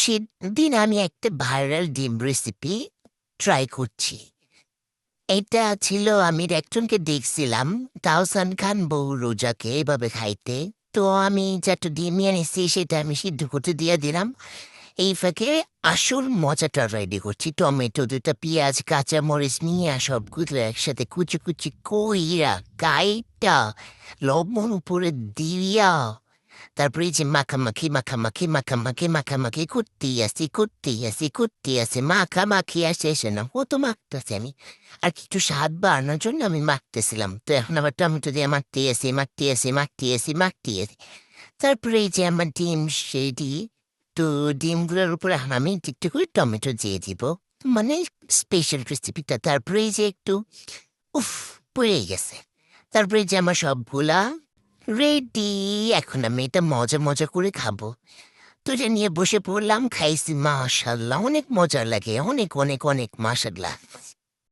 সেদিন আমি একটা ভাইরাল ডিম রেসিপি ট্রাই করছি। এটা ছিল আমি একজনকে দেখছিলাম তাহসান খান বউ রোজাকে এভাবে খাইতে। তো আমি যেটা ডিম নিয়ে এনেছি সেটা আমি সিদ্ধ করতে দিয়ে দিলাম। এই ফাঁকে আসল মজাটা রেডি করছি। টমেটো, দুটা পেঁয়াজ, কাঁচামরিচ নিয়ে সবগুলো একসাথে কুচি কুচি কইরা কাইটা লবণ উপরে দিয়া তারপরে এই যে মাখামাখি করতেই আছি মাখামাখি আর শেষে না ও তো মাখতেছি আমি আর কিছু স্বাদ বাড়ানোর জন্য আমি মাখতেছিলাম। তো এখন আবার টমেটো দিয়ে মাখতে আছি। তারপরে এই যে আমার ডিম সেটি তো ডিমগুলোর উপরে এখন আমি একটু করে টমেটো দিয়ে দিব, মানে স্পেশাল রেসিপিটা। তারপরে এই যে একটু উফ পড়ে গেছে। তারপরে এই যে আমার সবগুলা রেডি। এখন আমি এটা মজা মজা করে খাবো। তো এটা নিয়ে বসে পড়লাম, খাইছি, মাশাল্লাহ অনেক মজা লাগে, অনেক অনেক অনেক মাশাল্লাহ।